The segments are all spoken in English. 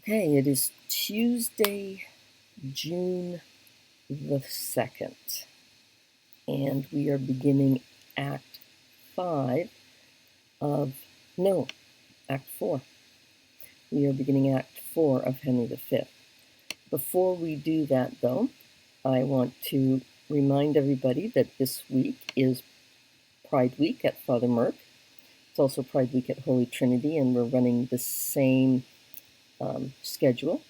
Okay, it is Tuesday, June the 2nd, and we are beginning Act 5 of, no, Act 4. We are beginning Act 4 of Henry V. Before we do that, though, I want to remind everybody that this week is Pride Week at Father Merck. It's also Pride Week at Holy Trinity, and we're running the same schedule.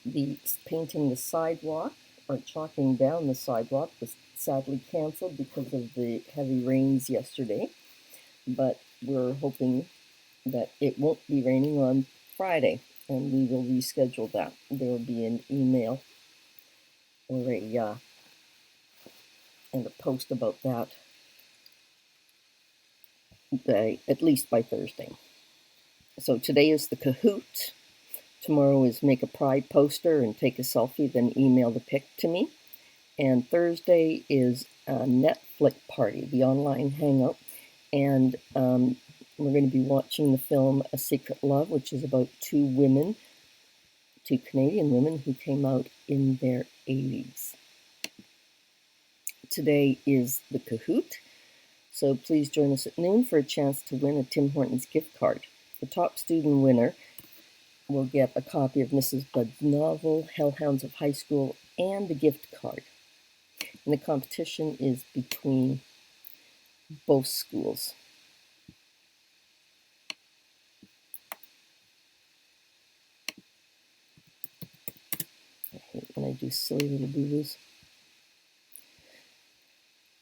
The painting the sidewalk or chalking down the sidewalk was sadly canceled because of the heavy rains yesterday, but we're hoping that it won't be raining on Friday, and we will reschedule that. There will be an email or and a post about that at least by Thursday. So today is the Kahoot. Tomorrow is make a pride poster and take a selfie, then email the pic to me. And Thursday is a Netflix party, the online hangout. And we're going to be watching the film A Secret Love, which is about two Canadian women who came out in their 80s. Today is the Kahoot, so please join us at noon for a chance to win a Tim Hortons gift card. The top student winner will get a copy of Mrs. Budd's novel, Hellhounds of High School, and a gift card. And the competition is between both schools. I hate when I do silly little boo-boos.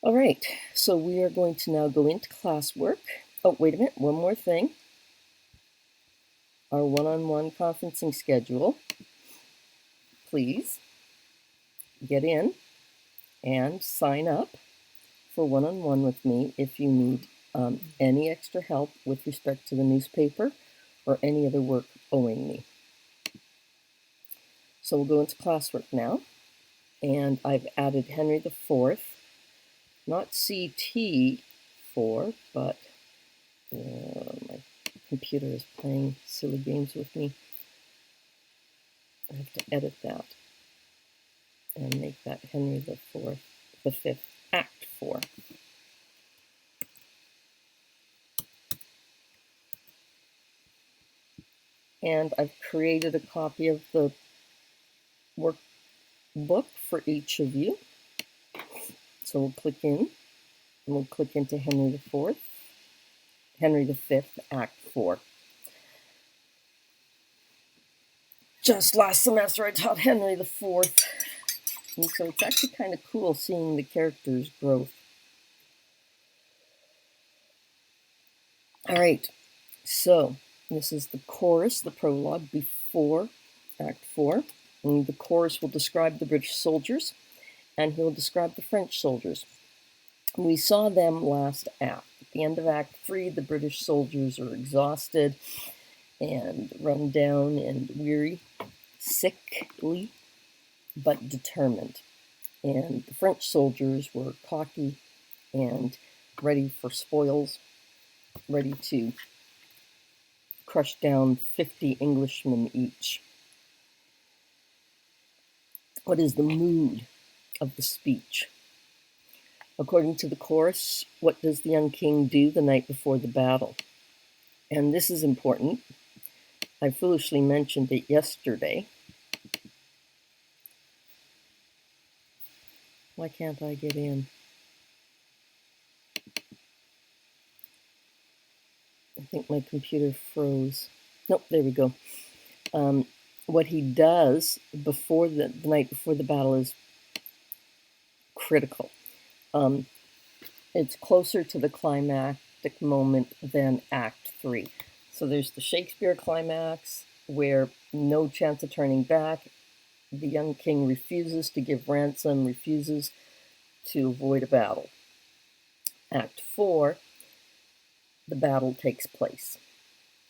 All right, so we are going to now go into classwork. Oh, wait a minute, one more thing. Our one-on-one conferencing schedule. Please get in and sign up for one-on-one with me if you need any extra help with respect to the newspaper or any other work owing me. So we'll go into classwork now, and I've added Henry IV, not CT4, but my computer is playing silly games with me. I have to edit that and make that Henry the Fifth, Act 4. And I've created a copy of the workbook for each of you. So we'll click in, and we'll click into Henry V, Act 4. Just last semester I taught Henry IV, and so it's actually kind of cool seeing the characters' growth. All right, so this is the chorus, the prologue before Act 4. And the chorus will describe the British soldiers, and he'll describe the French soldiers. We saw them last act. At the end of Act 3, the British soldiers are exhausted and run down and weary, sickly, but determined. And the French soldiers were cocky and ready for spoils, ready to crush down 50 Englishmen each. What is the mood of the speech? According to the chorus, what does the young king do the night before the battle? And this is important. I foolishly mentioned it yesterday. Why can't I get in? I think my computer froze. Nope, there we go. What he does before the night before the battle is critical. It's closer to the climactic moment than Act 3. So there's the Shakespeare climax where no chance of turning back. The young king refuses to give ransom, refuses to avoid a battle. Act 4, the battle takes place.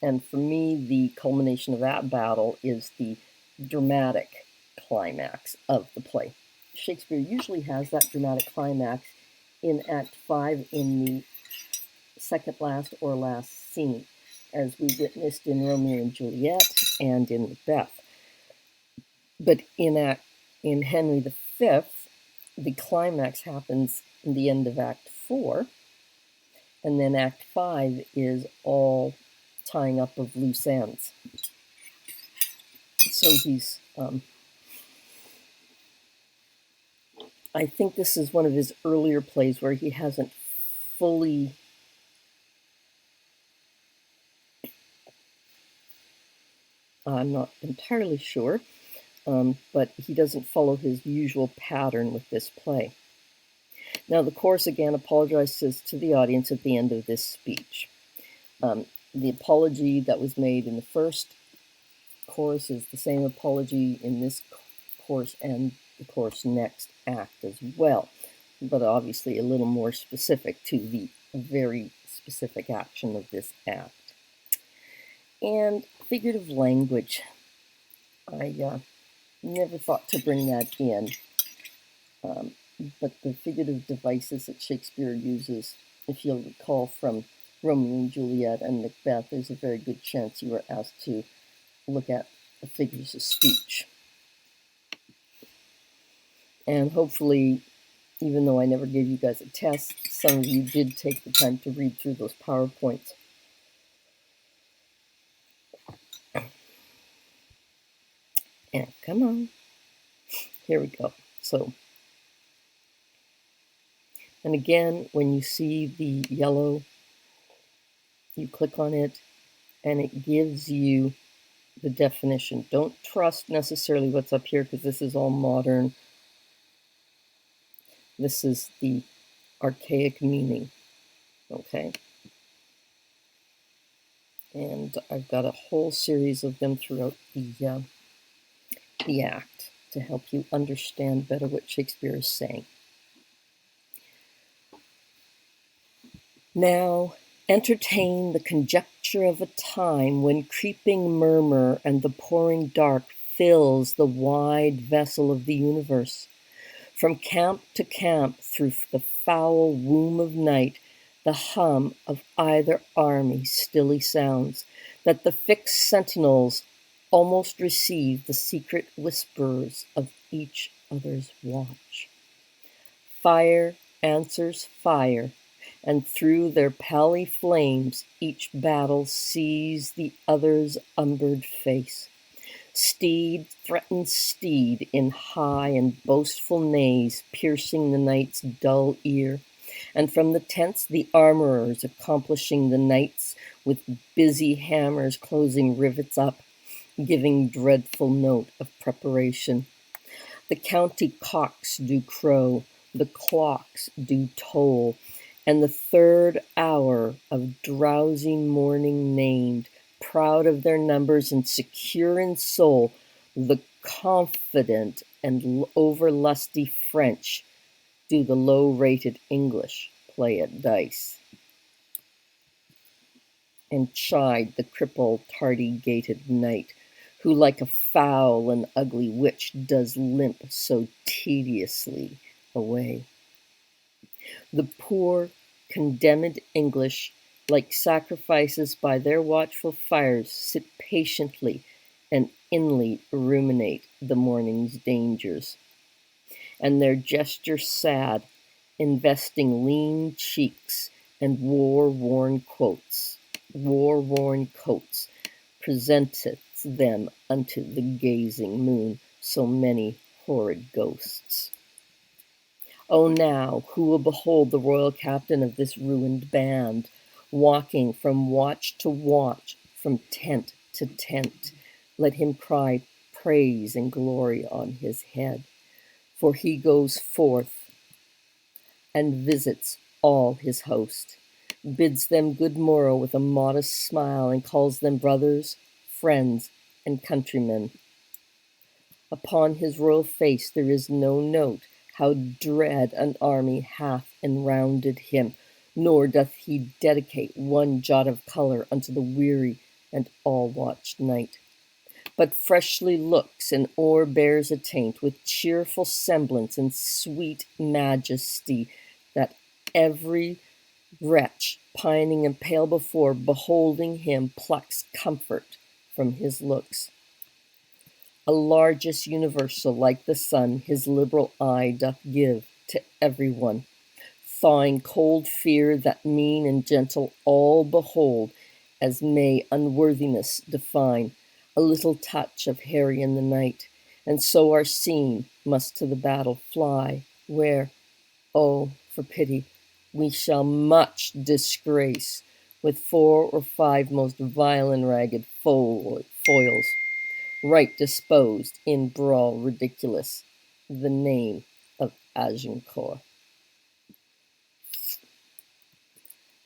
And for me, the culmination of that battle is the dramatic climax of the play. Shakespeare usually has that dramatic climax in Act 5 in the second last or last scene, as we witnessed in Romeo and Juliet and in Macbeth. But in Henry V, the climax happens in the end of Act 4, and then Act 5 is all tying up of loose ends. So he's, I think this is one of his earlier plays where he hasn't fully I'm not entirely sure, but he doesn't follow his usual pattern with this play. Now, the chorus again apologizes to the audience at the end of this speech. The apology that was made in the first chorus is the same apology in this chorus and the chorus next act as well, but obviously a little more specific to the very specific action of this act. And figurative language. I never thought to bring that in, but the figurative devices that Shakespeare uses, if you'll recall from Romeo and Juliet and Macbeth, there's a very good chance you were asked to look at the figures of speech. And hopefully, even though I never gave you guys a test, some of you did take the time to read through those PowerPoints. And come on. Here we go. So, and again, when you see the yellow, you click on it, and it gives you the definition. Don't trust necessarily what's up here because this is all modern. This is the archaic meaning, okay? And I've got a whole series of them throughout the act to help you understand better what Shakespeare is saying. Now, entertain the conjecture of a time when creeping murmur and the pouring dark fills the wide vessel of the universe. From camp to camp through the foul womb of night, the hum of either army stilly sounds, that the fixed sentinels almost receive the secret whisperers of each other's watch. Fire answers fire, and through their pally flames each battle sees the other's umbered face. Steed threatens steed in high and boastful neighs, piercing the night's dull ear, and from the tents the armorers accomplishing the nights with busy hammers closing rivets up, giving dreadful note of preparation. The county cocks do crow, the clocks do toll, and the third hour of drowsy morning named, proud of their numbers and secure in soul, the confident and over-lusty French do the low-rated English play at dice, and chide the crippled, tardy-gated knight, who like a foul and ugly witch does limp so tediously away. The poor, condemned English, like sacrifices by their watchful fires, sit patiently and inly ruminate the morning's dangers. And their gesture sad, investing lean cheeks and war-worn coats, presenteth them unto the gazing moon so many horrid ghosts. Oh, now, who will behold the royal captain of this ruined band, walking from watch to watch, from tent to tent? Let him cry praise and glory on his head, for he goes forth and visits all his host, bids them good morrow with a modest smile, and calls them brothers, friends, and countrymen. Upon his royal face there is no note how dread an army hath enrounded him, nor doth he dedicate one jot of colour unto the weary and all-watched night, but freshly looks and o'erbears a taint with cheerful semblance and sweet majesty, that every wretch, pining and pale before, beholding him, plucks comfort from his looks. A largest universal, like the sun, his liberal eye doth give to every one, thawing cold fear that mean and gentle all behold, as may unworthiness define a little touch of Harry in the night, and so are seen must to the battle fly, where, oh, for pity, we shall much disgrace with 4 or 5 most vile and ragged foils, right disposed in brawl ridiculous, the name of Agincourt.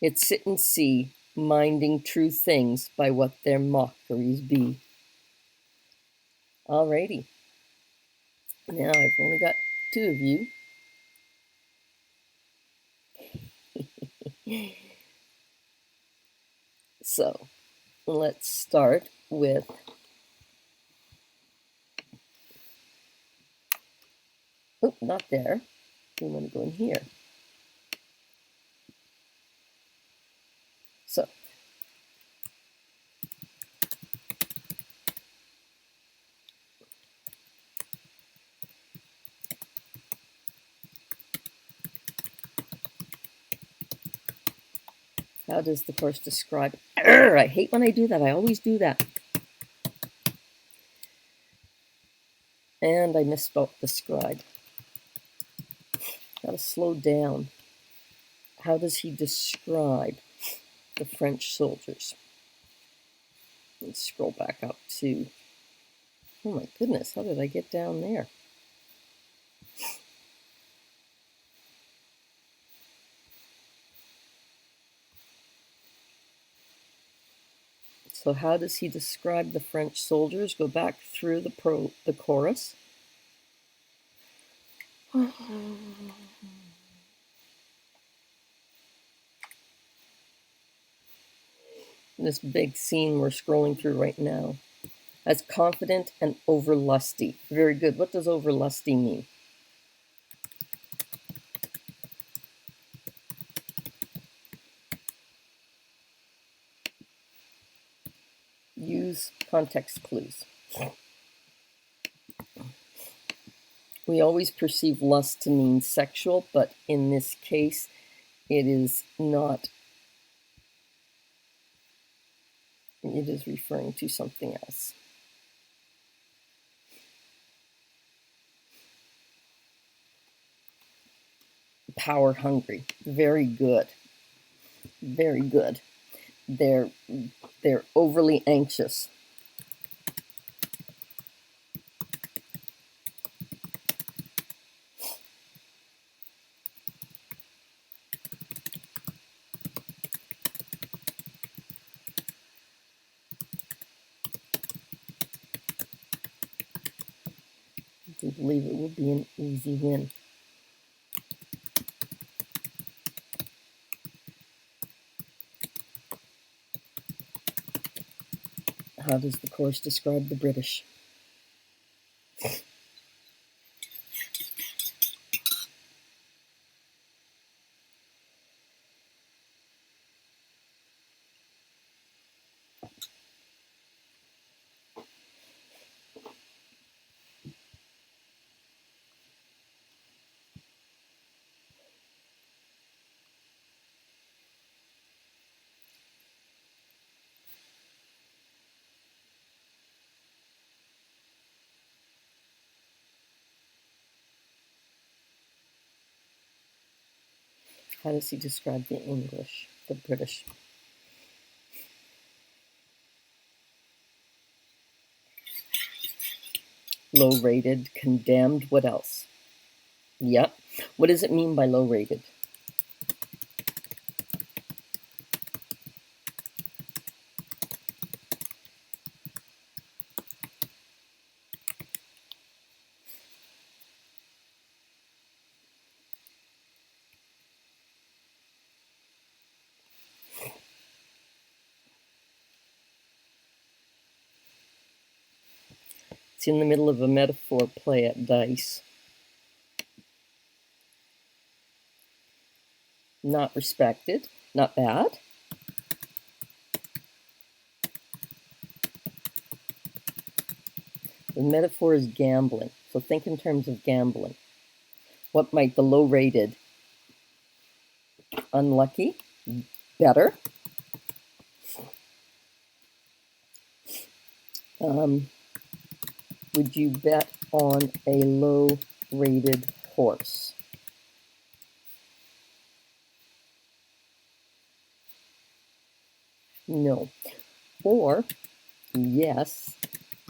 Yet sit and see, minding true things by what their mockeries be. Alrighty. Now I've only got 2 of you. So let's start with not there. We want to go in here. So how does the course describe? I hate when I do that. I always do that. And I misspelled describe. Gotta slow down. How does he describe the French soldiers? Let's scroll back up to, oh my goodness, how did I get down there? So how does he describe the French soldiers? Go back through the chorus. This big scene we're scrolling through right now. As confident and over lusty. Very good. What does over lusty mean? Use context clues. We always perceive lust to mean sexual, but in this case, it is not. It is referring to something else. Power hungry. Very good. Very good. They're overly anxious. I believe it will be an easy win. How does the course describe the British? How does he describe the English, the British? Low rated, condemned, what else? Yep. What does it mean by low rated? It's in the middle of a metaphor play at dice. Not respected, not bad. The metaphor is gambling. So think in terms of gambling. What might the low-rated? Unlucky? Better? Would you bet on a low-rated horse? No. Or yes,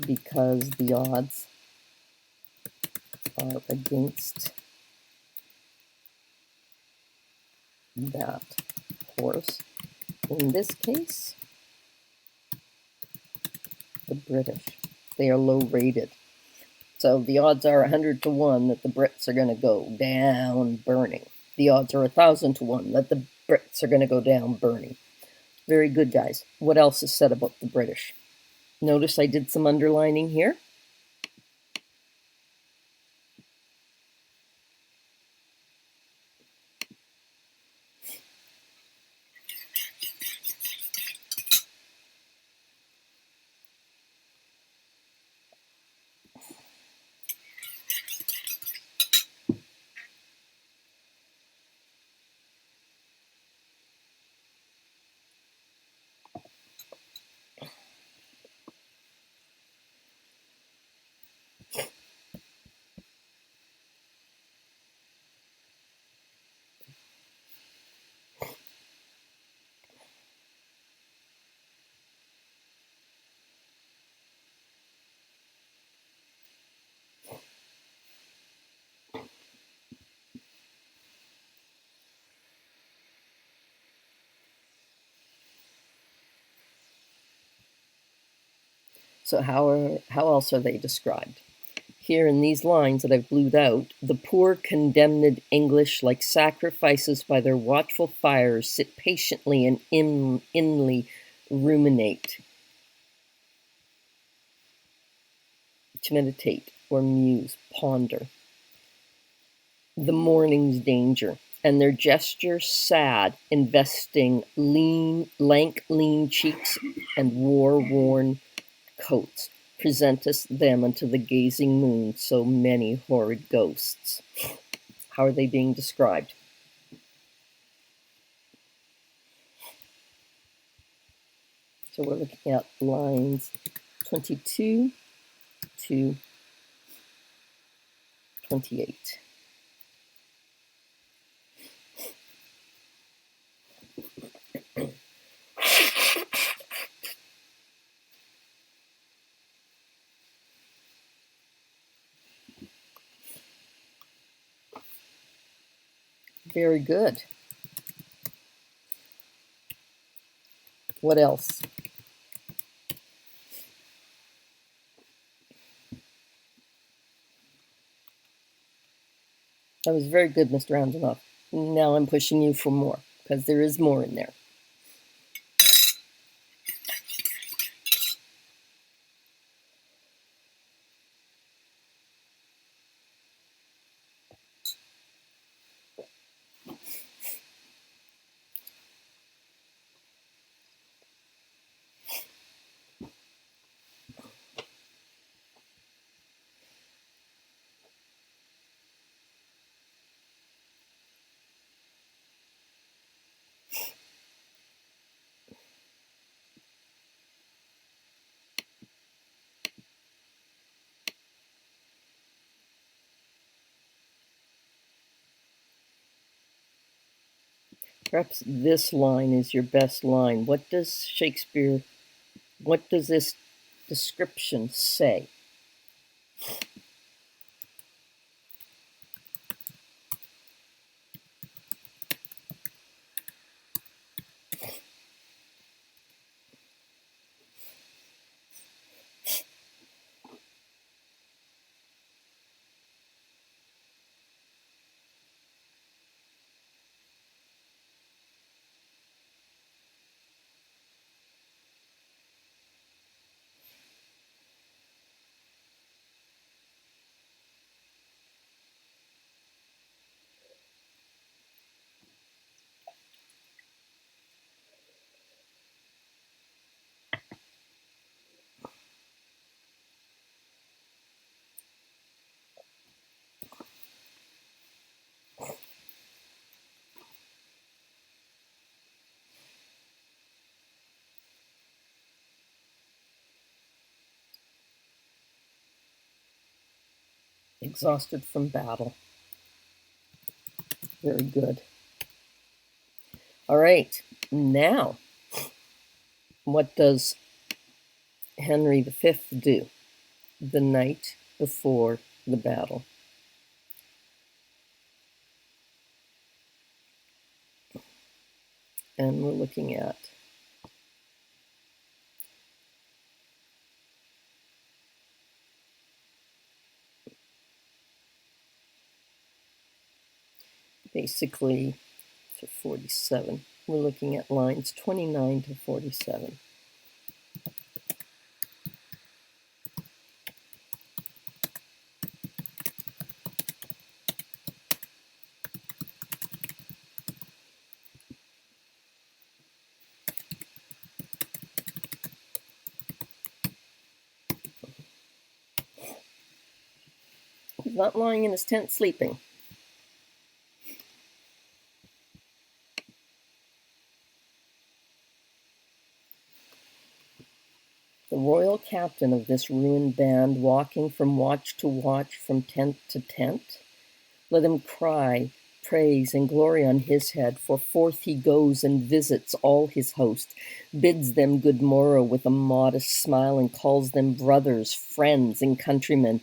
because the odds are against that horse. In this case, the British. They are low rated. So the odds are 100 to 1 that the Brits are going to go down burning. The odds are 1,000 to 1 that the Brits are going to go down burning. Very good, guys. What else is said about the British? Notice I did some underlining here. So how else are they described? Here in these lines that I've blued out, the poor condemned English, like sacrifices by their watchful fires, sit patiently and inly ruminate, to meditate or muse, ponder the morning's danger, and their gesture sad, investing lank lean cheeks and war-worn coats, presentest them unto the gazing moon so many horrid ghosts. How are they being described? So we're looking at lines 22 to 28. Very good. What else? That was very good, Mr. Antonoff. Now I'm pushing you for more, because there is more in there. Perhaps this line is your best line. What does this description say? exhausted from battle. Very good. All right, now, what does Henry V do the night before the battle? And we're looking at basically to 47. We're looking at lines 29 to 47. He's not lying in his tent sleeping. The royal captain of this ruined band, walking from watch to watch, from tent to tent, let him cry praise and glory on his head, for forth he goes and visits all his host, bids them good morrow with a modest smile, and calls them brothers, friends, and countrymen.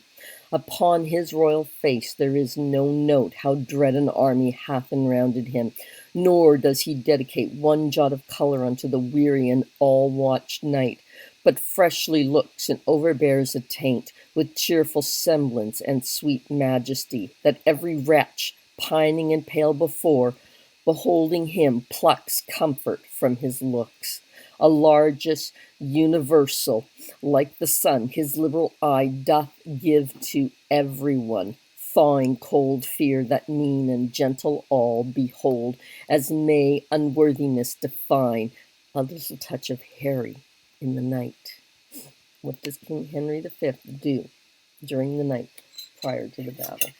Upon his royal face there is no note how dread an army hath enrounded him, nor does he dedicate one jot of colour unto the weary and all-watched night, but freshly looks and overbears a taint with cheerful semblance and sweet majesty, that every wretch, pining and pale before, beholding him, plucks comfort from his looks. A largest universal, like the sun, his liberal eye doth give to every one, thawing cold fear that mean and gentle all behold, as may unworthiness define a little touch of Harry in the night. What does King Henry V do during the night prior to the battle?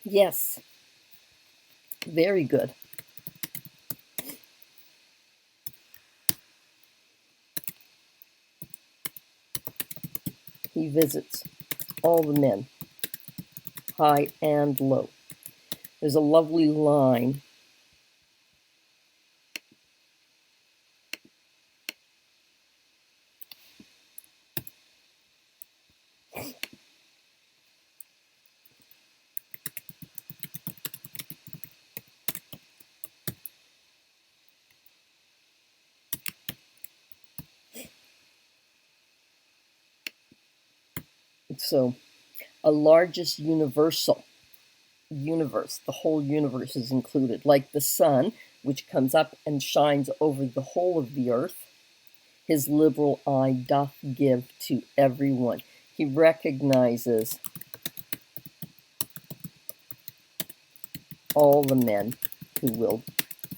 Yes, very good. He visits all the men, high and low. There's a lovely line so a largest universal universe, the whole universe is included, like the sun, which comes up and shines over the whole of the earth. His liberal eye doth give to everyone. He recognizes all the men who will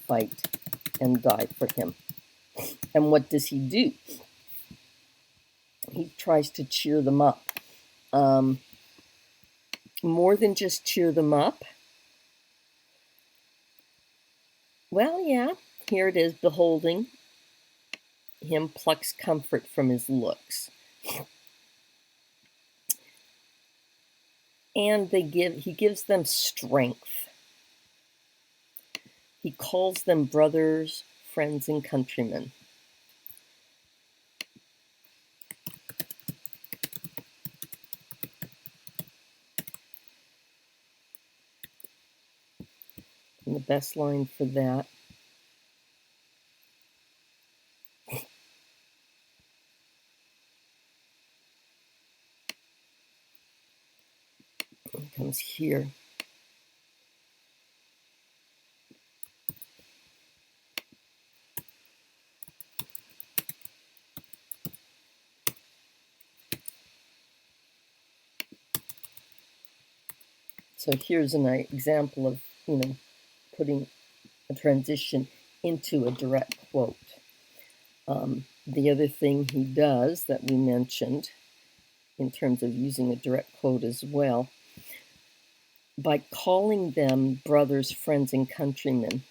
fight and die for him. And what does he do? He tries to cheer them up. More than just cheer them up. Well, yeah, here it is, beholding him plucks comfort from his looks. And he gives them strength. He calls them brothers, friends, and countrymen. And the best line for that comes here. So here's an example of, putting a transition into a direct quote. The other thing he does that we mentioned in terms of using a direct quote as well, by calling them brothers, friends, and countrymen,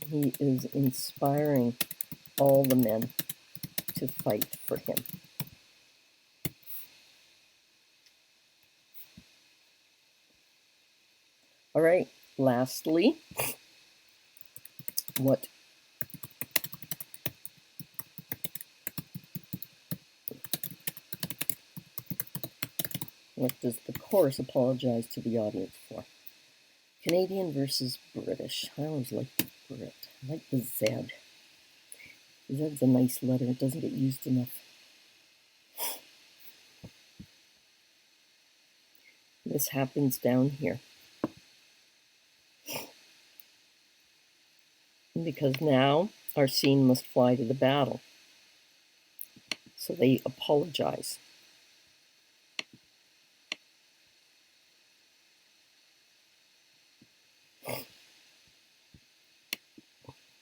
he is inspiring all the men to fight for him. All right, lastly, what does the chorus apologize to the audience for? Canadian versus British. I always like the Brit. I like the Z. The Z's a nice letter. It doesn't get used enough. This happens down here. Because now our scene must fly to the battle. So they apologize.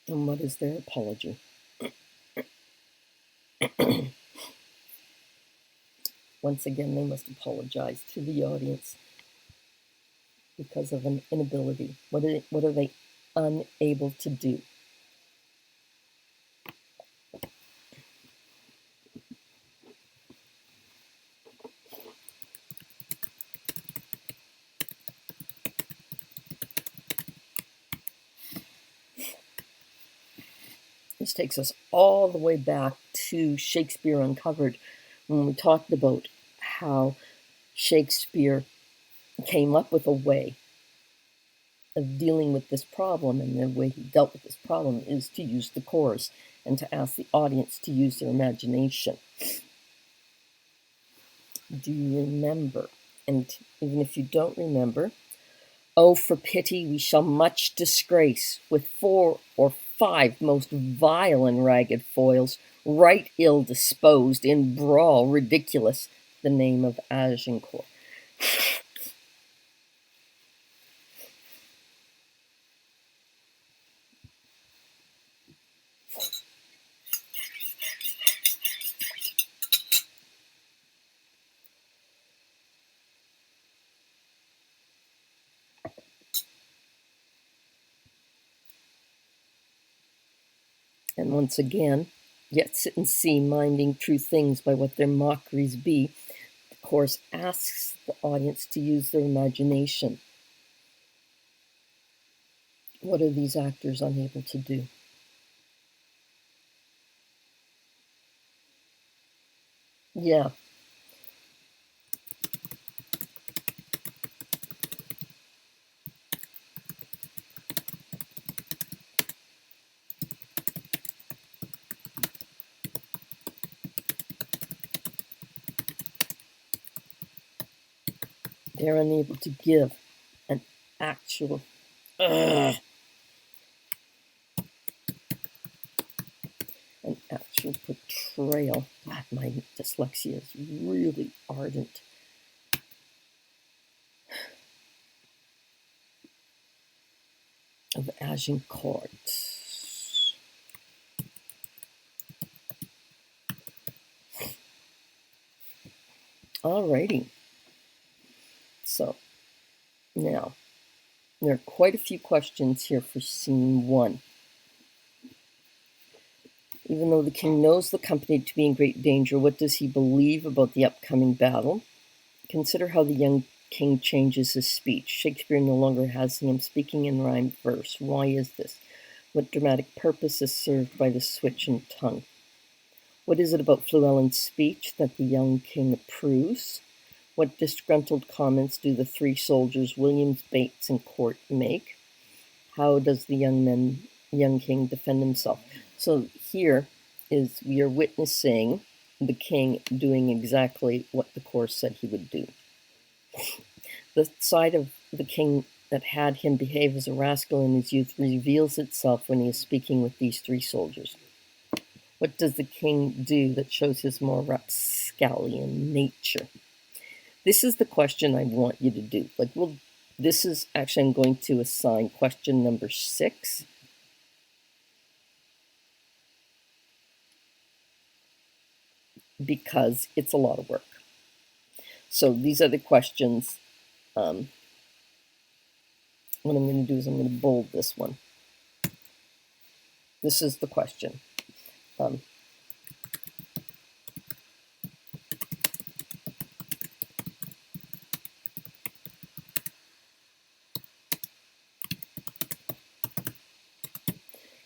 And what is their apology? Once again, they must apologize to the audience because of an inability. What are they unable to do? This takes us all the way back to Shakespeare Uncovered, when we talked about how Shakespeare came up with a way of dealing with this problem, and the way he dealt with this problem is to use the chorus and to ask the audience to use their imagination. Do you remember? And even if you don't remember, oh, for pity, we shall much disgrace with 4 or 5 most vile and ragged foils, right ill disposed, in brawl ridiculous, the name of Agincourt. And once again, yet sit and see, minding true things by what their mockeries be. The chorus asks the audience to use their imagination. What are these actors unable to do? Yeah. They're unable to give an actual an actual portrayal. God, my dyslexia is really ardent. Of Agincourt. Alrighty. So, now, there are quite a few questions here for scene 1. Even though the king knows the company to be in great danger, what does he believe about the upcoming battle? Consider how the young king changes his speech. Shakespeare no longer has him speaking in rhymed verse. Why is this? What dramatic purpose is served by the switch in tongue? What is it about Fluellen's speech that the young king approves? What disgruntled comments do the 3 soldiers, Williams, Bates, and Court, make? How does the young king defend himself? So here is, we are witnessing the king doing exactly what the chorus said he would do. The side of the king that had him behave as a rascal in his youth reveals itself when he is speaking with these 3 soldiers. What does the king do that shows his more rapscallion nature? This is the question I want you to do. This is actually, I'm going to assign question number 6. Because it's a lot of work. So these are the questions. What I'm going to do is I'm going to bold this one. This is the question.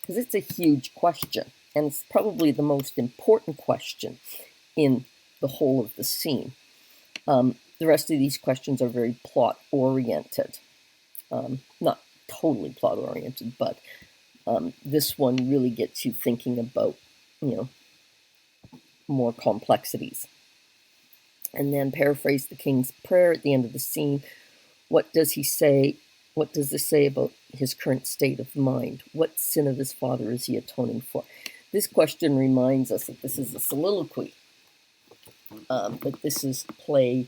Because it's a huge question, and it's probably the most important question in the whole of the scene. The rest of these questions are very plot-oriented. Not totally plot-oriented, but this one really gets you thinking about, more complexities. And then paraphrase the king's prayer at the end of the scene. What does he say? What does this say about his current state of mind? What sin of his father is he atoning for? This question reminds us that this is a soliloquy, that this is play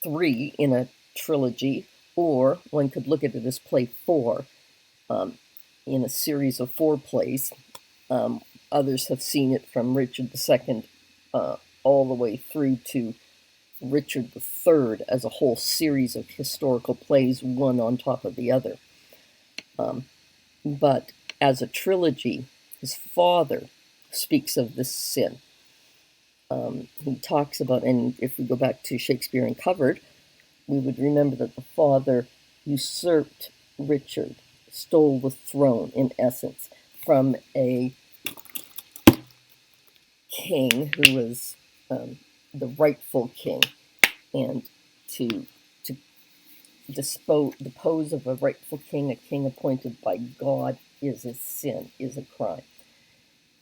3 in a trilogy, or one could look at it as play 4 in a series of 4 plays. Others have seen it from Richard II all the way through to Richard III as a whole series of historical plays, one on top of the other. But as a trilogy, his father speaks of this sin. He talks about, and if we go back to Shakespeare Uncovered, we would remember that the father usurped Richard, stole the throne, in essence, from a king who was the rightful king, and to depose of a rightful king, a king appointed by God, is a sin, is a crime.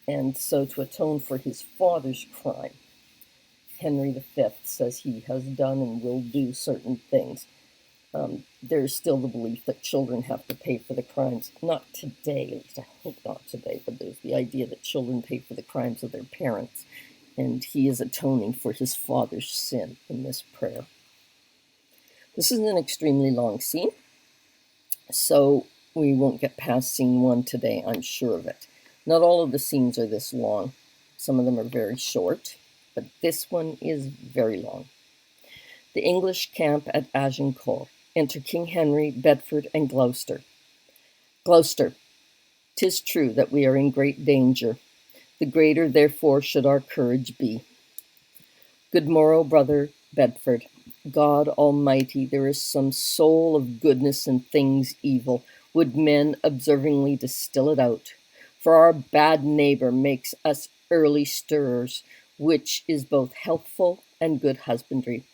And so to atone for his father's crime, Henry V says he has done and will do certain things. There's still the belief that children have to pay for the crimes. Not today, at least I hope not today, but there's the idea that children pay for the crimes of their parents. And he is atoning for his father's sin in this prayer. This is an extremely long scene, so we won't get past scene 1 today, I'm sure of it. Not all of the scenes are this long. Some of them are very short, but this one is very long. The English camp at Agincourt. Enter King Henry, Bedford, and Gloucester. Gloucester, 'tis true that we are in great danger. The greater, therefore, should our courage be. Good morrow, brother Bedford. God Almighty, there is some soul of goodness in things evil. Would men observingly distill it out? For our bad neighbor makes us early stirrers, which is both healthful and good husbandry.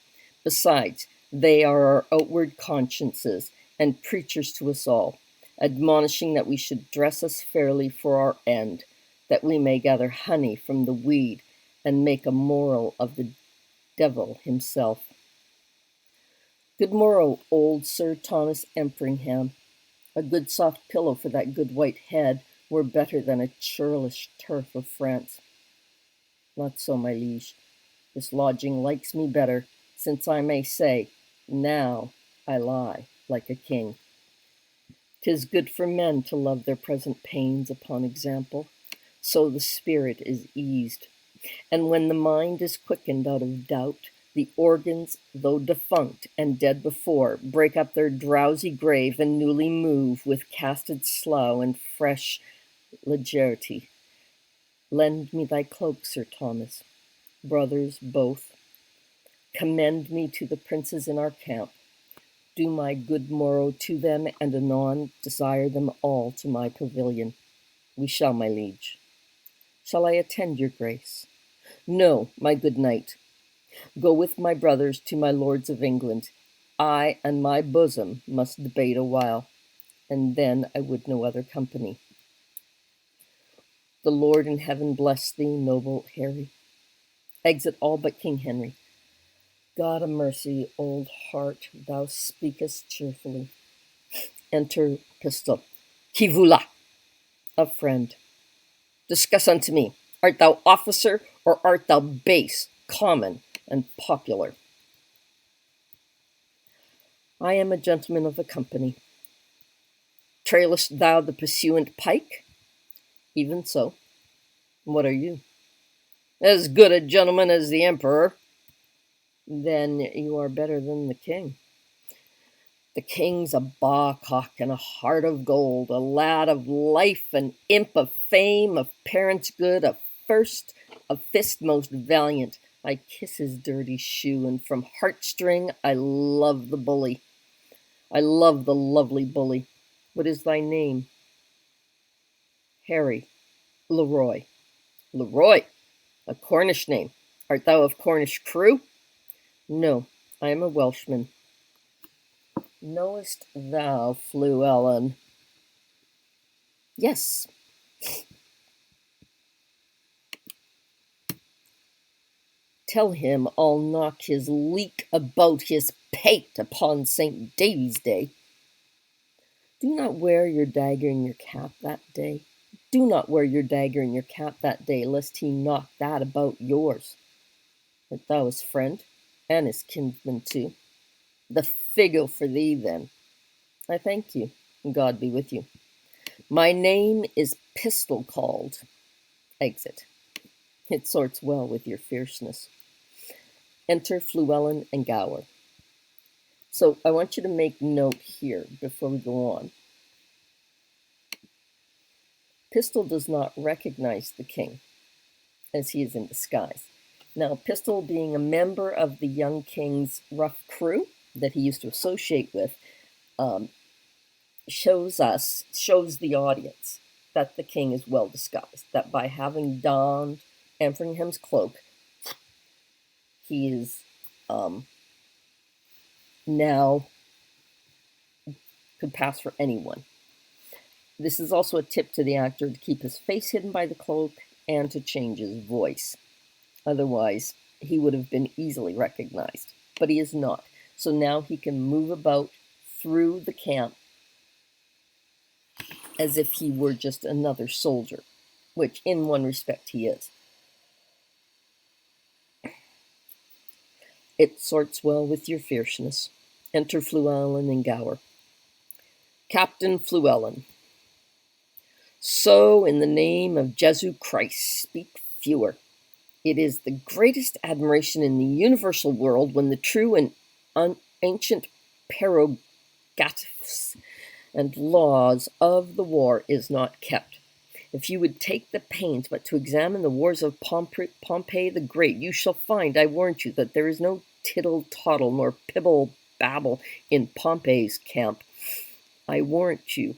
Besides, they are our outward consciences and preachers to us all, admonishing that we should dress us fairly for our end, that we may gather honey from the weed and make a moral of the devil himself. Good morrow, old Sir Thomas Empringham. A good soft pillow for that good white head were better than a churlish turf of France. Not so, my liege. This lodging likes me better, since I may say, now I lie like a king. 'Tis good for men to love their present pains upon example, so the spirit is eased. And when the mind is quickened out of doubt, the organs, though defunct and dead before, break up their drowsy grave and newly move with casted slough and fresh legerity. Lend me thy cloak, Sir Thomas. Brothers both, commend me to the princes in our camp. Do my good morrow to them, and anon desire them all to my pavilion. We shall, my liege. Shall I attend your grace? No, my good knight. Go with my brothers to my lords of England. I and my bosom must debate a while, and then I would no other company. The Lord in heaven bless thee, noble Harry. Exit all but King Henry. God a mercy, old heart, thou speakest cheerfully. Enter pistol. Qui vous là? A friend. Discuss unto me. Art thou officer, or art thou base, common, and popular? I am a gentleman of the company. Trailest thou the pursuant pike? Even so. What are you? As good a gentleman as the emperor. Then you are better than the king. The king's a bawcock and a heart of gold, a lad of life, an imp of fame, of parents good, a fist most valiant. I kiss his dirty shoe, and from heartstring I love the bully. I love the lovely bully. What is thy name? Harry. Leroy. Leroy, a Cornish name. Art thou of Cornish crew? No, I am a Welshman. Knowest thou Fluellen? Yes. Tell him I'll knock his leek about his pate upon St. Davy's Day. Do not wear your dagger in your cap that day. Do not wear your dagger in your cap that day, lest he knock that about yours. Art thou his friend, and his kinsman too? The figo for thee, then. I thank you, and God be with you. My name is Pistol called. Exit. It sorts well with your fierceness. Enter Fluellen and Gower. So I want you to make note here before we go on. Pistol does not recognize the king, as he is in disguise. Now, Pistol, being a member of the young king's rough crew that he used to associate with, shows the audience that the king is well disguised, that by having donned Enfringham's cloak, he is now could pass for anyone. This is also a tip to the actor to keep his face hidden by the cloak and to change his voice. Otherwise, he would have been easily recognized, but he is not. So now he can move about through the camp as if he were just another soldier, which in one respect he is. It sorts well with your fierceness. Enter Fluellen and Gower. Captain Fluellen. So, in the name of Jesu Christ, speak fewer. It is the greatest admiration in the universal world when the true and ancient prerogatives and laws of the war is not kept. If you would take the pains but to examine the wars of Pompey the Great, you shall find, I warrant you, that there is no tittle-toddle nor pibble-babble in Pompey's camp. I warrant you,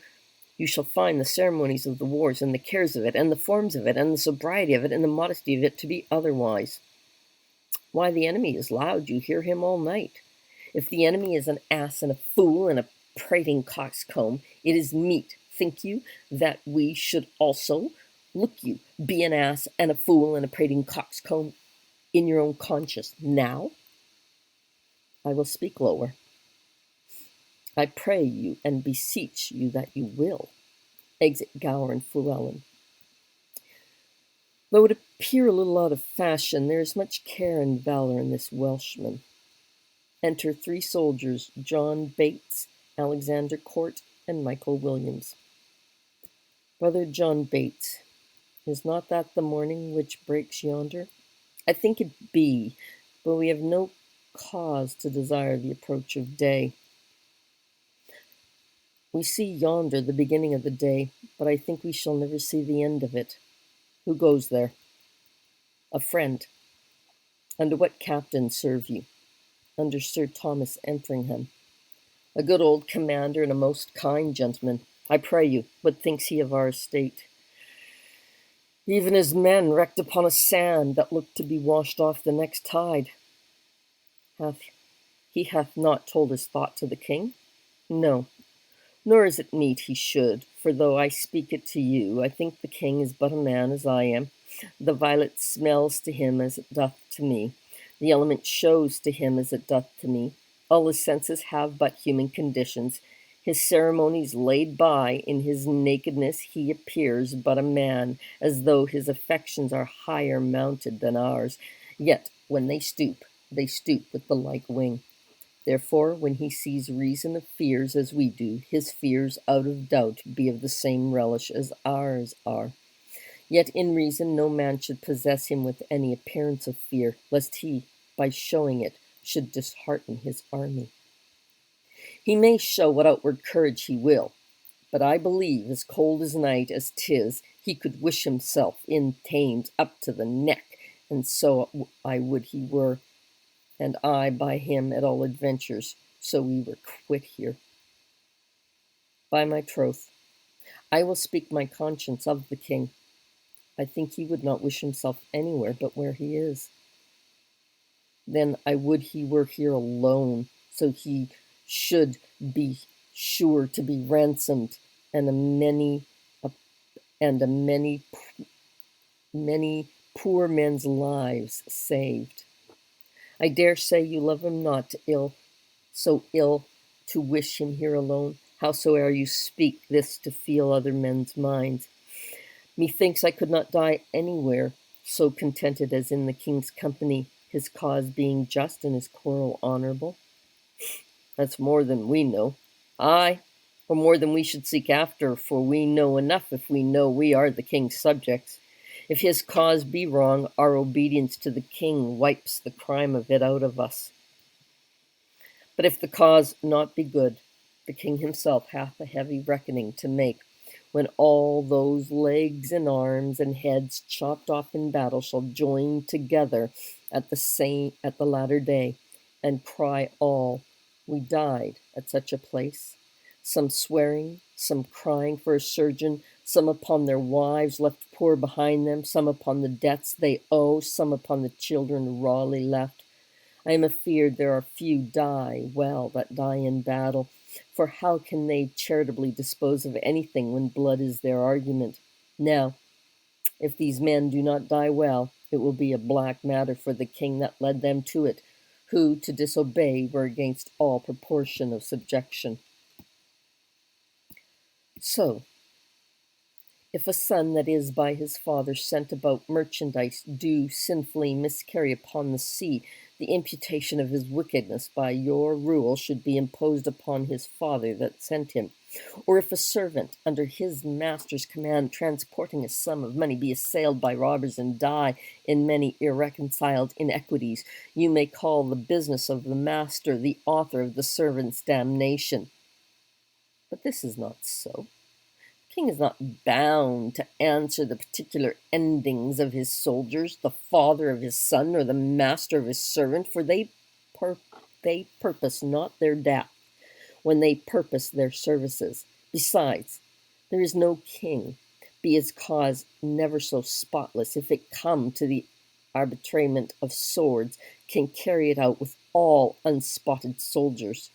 you shall find the ceremonies of the wars and the cares of it and the forms of it and the sobriety of it and the modesty of it to be otherwise. Why, the enemy is loud, you hear him all night. If the enemy is an ass and a fool and a prating coxcomb, it is meet, think you, that we should also, look you, be an ass and a fool and a prating coxcomb in your own conscience now? I will speak lower. I pray you and beseech you that you will. Exit Gower and Fluellen. Though it appear a little out of fashion, there is much care and valor in this Welshman. Enter 3 soldiers, John Bates, Alexander Court, and Michael Williams. Brother John Bates, is not that the morning which breaks yonder? I think it be, but we have no cause to desire the approach of day. We see yonder the beginning of the day, but I think we shall never see the end of it. Who goes there? A friend. Under what captain serve you? Under Sir Thomas Enfringham. A good old commander and a most kind gentleman. I pray you, what thinks he of our estate? Even his men wrecked upon a sand that looked to be washed off the next tide. He hath not told his thought to the king? No, nor is it meet he should, for though I speak it to you, I think the king is but a man as I am. The violet smells to him as it doth to me. The element shows to him as it doth to me. All his senses have but human conditions. His ceremonies laid by, in his nakedness he appears but a man, as though his affections are higher mounted than ours. Yet when they stoop with the like wing. Therefore, when he sees reason of fears as we do, his fears out of doubt be of the same relish as ours are. Yet in reason no man should possess him with any appearance of fear, lest he, by showing it, should dishearten his army. He may show what outward courage he will, but I believe, as cold as night as 'tis, he could wish himself in Thames up to the neck, and so I would he were, and I by him at all adventures, so we were quit here. By my troth, I will speak my conscience of the king. I think he would not wish himself anywhere but where he is. Then I would he were here alone, so he should be sure to be ransomed, and many poor men's lives saved. I dare say you love him not so ill to wish him here alone, howsoe'er you speak this to feel other men's minds. Methinks I could not die anywhere so contented as in the king's company, his cause being just and his quarrel honorable. That's more than we know. Aye, or more than we should seek after, for we know enough if we know we are the king's subjects. If his cause be wrong, our obedience to the king wipes the crime of it out of us. But if the cause not be good, the king himself hath a heavy reckoning to make, when all those legs and arms and heads chopped off in battle shall join together at the latter day, and cry all, we died at such a place. Some swearing, some crying for a surgeon, some upon their wives left poor behind them, some upon the debts they owe, some upon the children rawly left. I am afeard there are few die well that die in battle, for how can they charitably dispose of anything when blood is their argument? Now, if these men do not die well, it will be a black matter for the king that led them to it, who to disobey were against all proportion of subjection. So, if a son that is by his father sent about merchandise do sinfully miscarry upon the sea, the imputation of his wickedness by your rule should be imposed upon his father that sent him. Or if a servant, under his master's command, transporting a sum of money, be assailed by robbers and die in many irreconciled inequities, you may call the business of the master the author of the servant's damnation. But this is not so. The king is not bound to answer the particular endings of his soldiers, the father of his son, or the master of his servant, for they purpose not their death when they purpose their services. Besides, there is no king, be his cause never so spotless, if it come to the arbitrament of swords, can carry it out with all unspotted soldiers.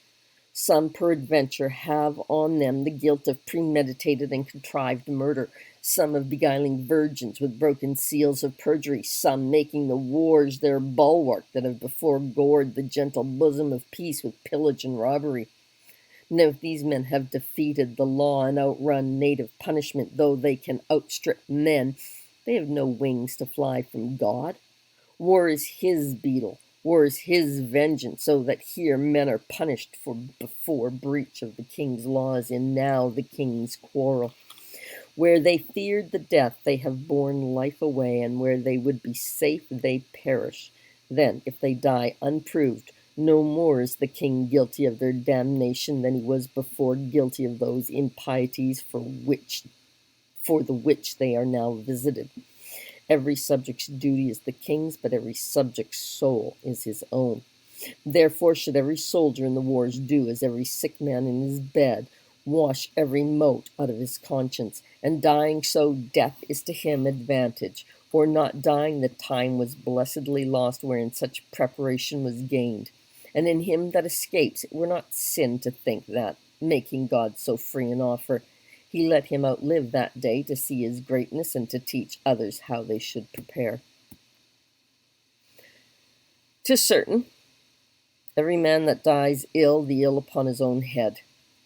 Some, peradventure, have on them the guilt of premeditated and contrived murder, some of beguiling virgins with broken seals of perjury, some making the wars their bulwark that have before gored the gentle bosom of peace with pillage and robbery. Now, if these men have defeated the law and outrun native punishment, though they can outstrip men, they have no wings to fly from God. War is his beetle. War is his vengeance, so that here men are punished for before breach of the king's laws, and now the king's quarrel. Where they feared the death, they have borne life away, and where they would be safe, they perish. Then, if they die unproved, no more is the king guilty of their damnation than he was before guilty of those impieties for the which they are now visited. Every subject's duty is the king's, but every subject's soul is his own. Therefore should every soldier in the wars do as every sick man in his bed, wash every mote out of his conscience, and dying so, death is to him advantage, or not dying, the time was blessedly lost wherein such preparation was gained. And in him that escapes, it were not sin to think that, making God so free an offer, he let him outlive that day to see his greatness and to teach others how they should prepare. 'Tis certain, every man that dies ill, the ill upon his own head.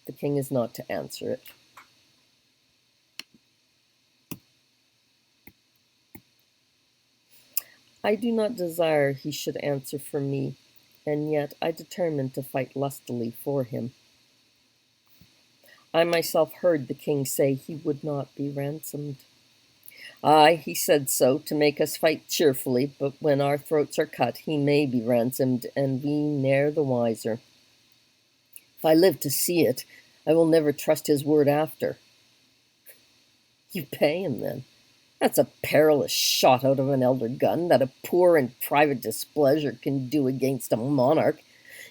The king is not to answer it. I do not desire he should answer for me, and yet I determined to fight lustily for him. I myself heard the king say he would not be ransomed. Aye, he said so, to make us fight cheerfully, but when our throats are cut, he may be ransomed, and we ne'er the wiser. If I live to see it, I will never trust his word after. You pay him, then? That's a perilous shot out of an elder gun that a poor and private displeasure can do against a monarch.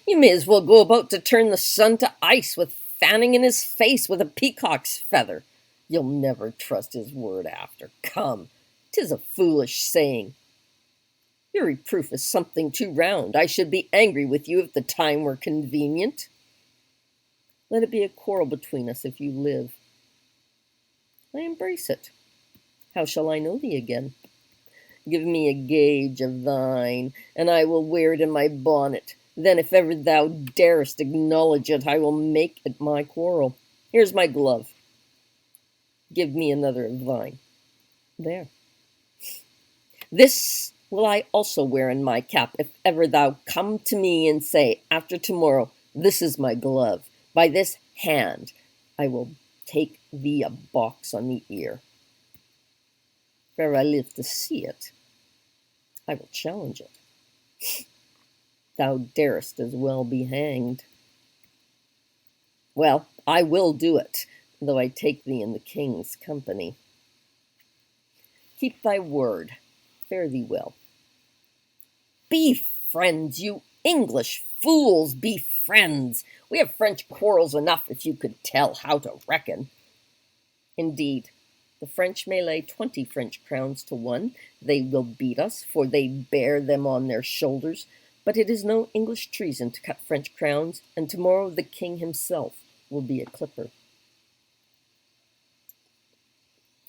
You may as well go about to turn the sun to ice with fanning in his face with a peacock's feather. You'll never trust his word after. Come, 'tis a foolish saying. Your reproof is something too round. I should be angry with you if the time were convenient. Let it be a quarrel between us if you live. I embrace it. How shall I know thee again? Give me a gauge of thine, and I will wear it in my bonnet. Then if ever thou darest acknowledge it, I will make it my quarrel. Here's my glove. Give me another of thine. There. This will I also wear in my cap, if ever thou come to me and say, after tomorrow, this is my glove. By this hand I will take thee a box on the ear. If ever I live to see it, I will challenge it. Thou darest as well be hanged. Well, I will do it, though I take thee in the king's company. Keep thy word. Fare thee well. Be friends, you English fools, be friends. We have French quarrels enough if you could tell how to reckon. Indeed, the French may lay 20 French crowns to 1. They will beat us, for they bear them on their shoulders. But it is no English treason to cut French crowns, and tomorrow the king himself will be a clipper.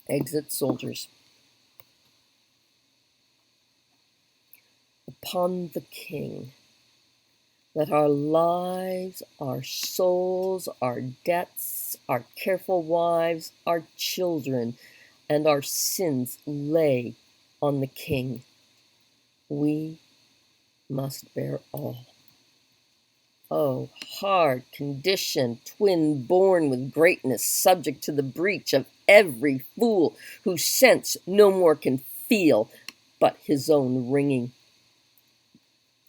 Exit soldiers. Upon the king, let our lives, our souls, our debts, our careful wives, our children, and our sins lay on the king. We must bear all. Oh, hard condition, twin born with greatness, subject to the breach of every fool whose sense no more can feel but his own wringing.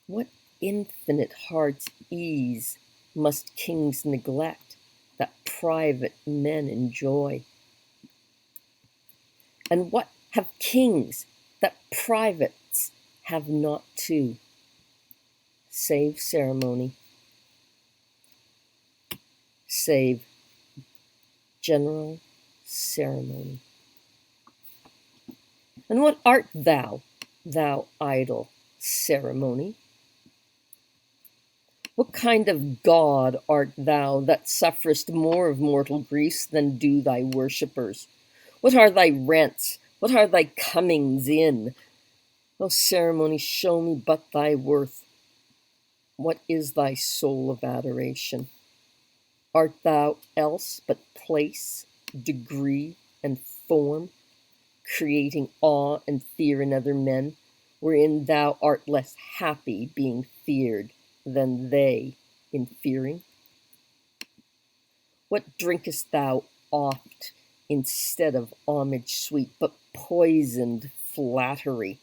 What infinite heart's ease must kings neglect that private men enjoy? And what have kings that privates have not too, save ceremony, save general ceremony? And what art thou, thou idle ceremony? What kind of God art thou that sufferest more of mortal griefs than do thy worshippers? What are thy rents? What are thy comings in? O ceremony, show me but thy worth. What is thy soul of adoration? Art thou else but place, degree, and form, creating awe and fear in other men, wherein thou art less happy being feared than they in fearing? What drinkest thou oft instead of homage sweet, but poisoned flattery?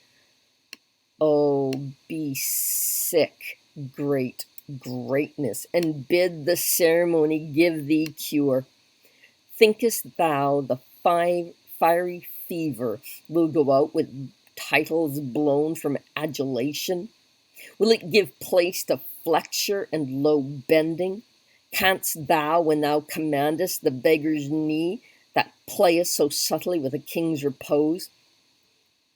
Oh, be sick, great greatness, and bid the ceremony give thee cure. Thinkest thou the fiery fever will go out with titles blown from adulation? Will it give place to flexure and low bending? Canst thou, when thou commandest the beggar's knee, that playest so subtly with a king's repose?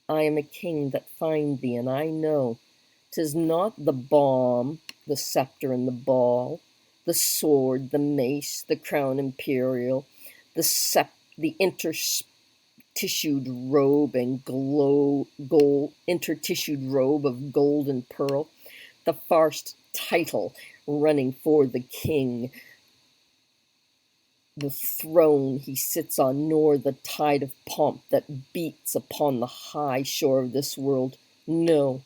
I am a king that find thee, and I know 'tis not the balm, the scepter and the ball, the sword, the mace, the crown imperial, the intertissued robe and intertissued robe of gold and pearl, the farced title running for the king, the throne he sits on, nor the tide of pomp that beats upon the high shore of this world. No,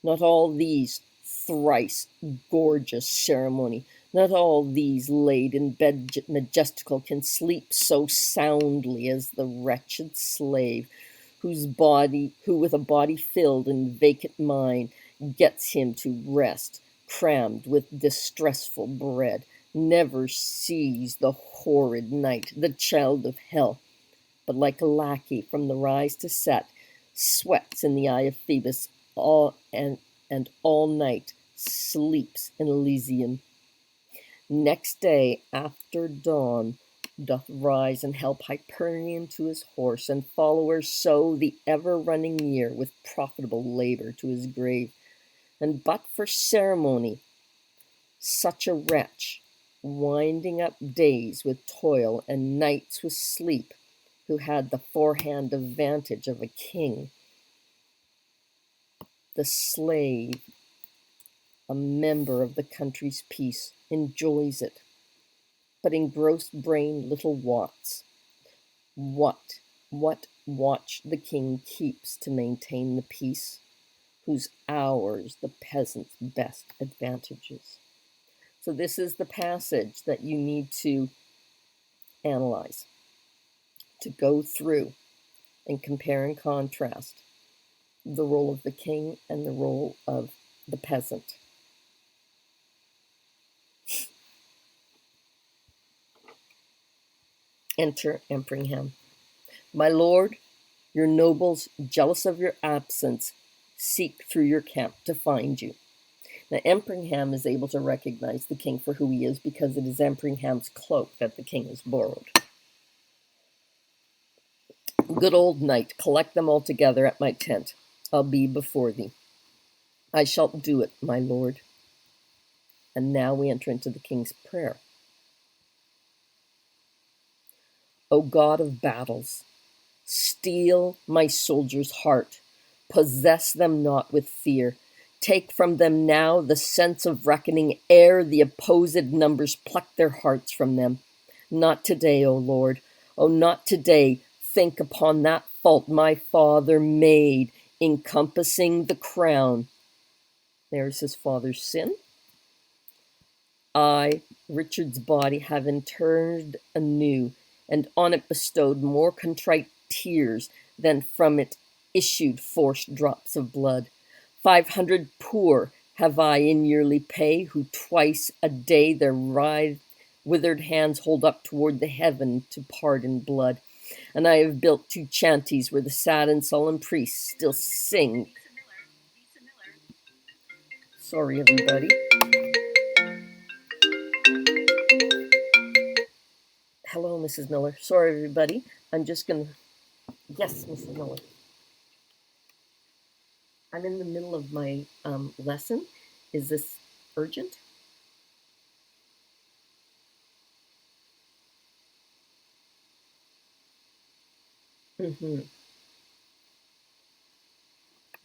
not all these thrice gorgeous ceremony, not all these laid in bed majestical can sleep so soundly as the wretched slave, who with a body filled and vacant mind gets him to rest, crammed with distressful bread, never sees the horrid night, the child of hell, but like a lackey from the rise to set, sweats in the eye of Phoebus and all night sleeps in Elysium. Next day after dawn doth rise and help Hyperion to his horse, and followers sow the ever-running year with profitable labor to his grave. And but for ceremony, such a wretch, winding up days with toil and nights with sleep, who had the forehand advantage of a king, the slave, a member of the country's peace, enjoys it, but engrossed brain little wots what watch the king keeps to maintain the peace, whose hours the peasant's best advantages. So this is the passage that you need to analyze, to go through and compare and contrast the role of the king and the role of the peasant. Enter Empringham. My lord, your nobles, jealous of your absence, seek through your camp to find you. Now, Empringham is able to recognize the king for who he is because it is Empringham's cloak that the king has borrowed. Good old knight, collect them all together at my tent. I'll be before thee. I shall do it, my lord. And now we enter into the king's prayer. O God of battles, steel my soldiers' heart, possess them not with fear. Take from them now the sense of reckoning, ere the opposed numbers pluck their hearts from them. Not today, O Lord, O not today, think upon that fault my father made, encompassing the crown. There's his father's sin. I, Richard's body, have interred anew, and on it bestowed more contrite tears than from it issued forced drops of blood. 500 poor have I in yearly pay, who twice a day their withered hands hold up toward the heaven to pardon blood. And I have built 2 chanties where the sad and solemn priests still sing. Sorry, everybody. Hello, Mrs. Miller. Sorry, everybody. I'm just going to... Yes, Mrs. Miller. I'm in the middle of my lesson. Is this urgent?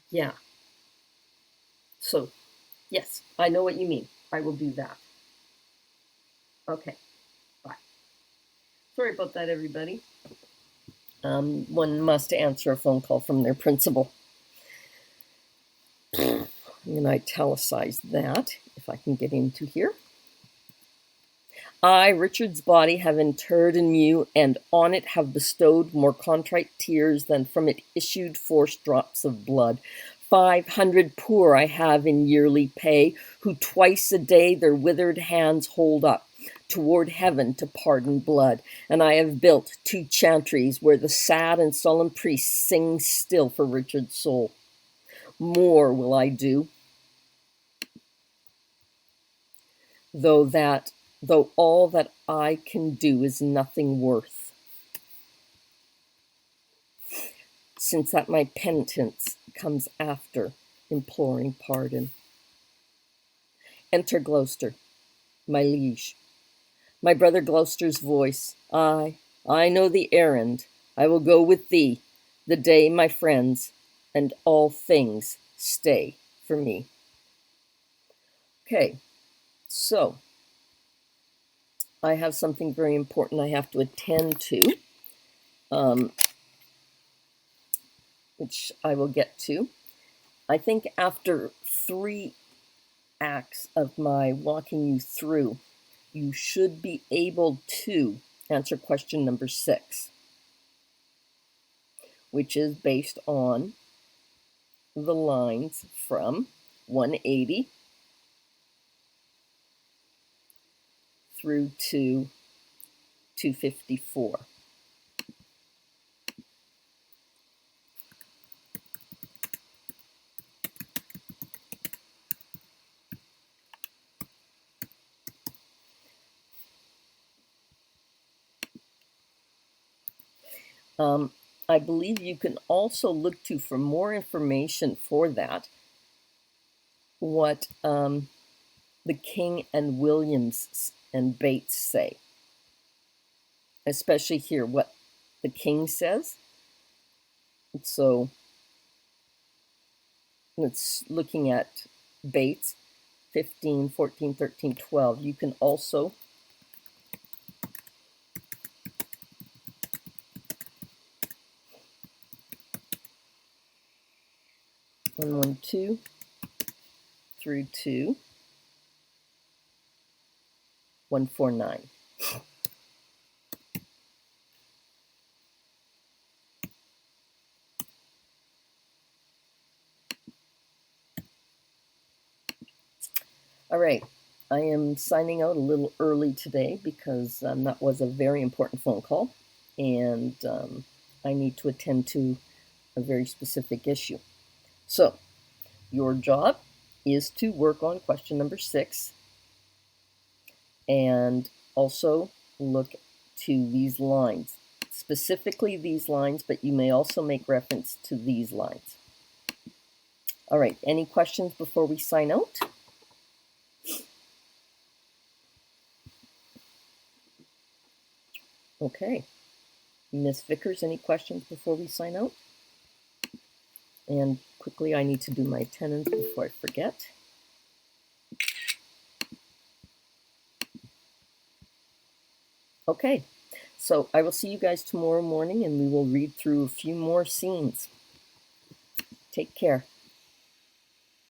Yeah. So, yes, I know what you mean. I will do that. Okay. Bye. Sorry about that, everybody. One must answer a phone call from their principal. I'm going to italicize that, if I can get into here. I, Richard's body, have interred in you, and on it have bestowed more contrite tears than from it issued forced drops of blood. 500 poor I have in yearly pay, who twice a day their withered hands hold up toward heaven to pardon blood. And I have built 2 chantries where the sad and solemn priests sing still for Richard's soul. More will I do, though all that I can do is nothing worth, since that my penitence comes after imploring pardon. Enter Gloucester, my liege. My brother Gloucester's voice. I know the errand. I will go with thee, the day my friends and all things stay for me. Okay, so I have something very important I have to attend to, which I will get to. I think after 3 acts of my walking you through, you should be able to answer question number 6, which is based on the lines from 180 through to 254. I believe you can also look to, for more information for that, what the King and Williams and Bates say. Especially here, what the King says. So it's looking at Bates, 15, 14, 13, 12. You can also one, 1, 2 through to 149. All right, I am signing out a little early today because that was a very important phone call, and I need to attend to a very specific issue. So, your job is to work on question number 6 and also look to these lines, specifically these lines, but you may also make reference to these lines. All right, any questions before we sign out? Okay. Ms. Vickers, any questions before we sign out? And quickly, I need to do my attendance before I forget. Okay, so I will see you guys tomorrow morning, and we will read through a few more scenes. Take care.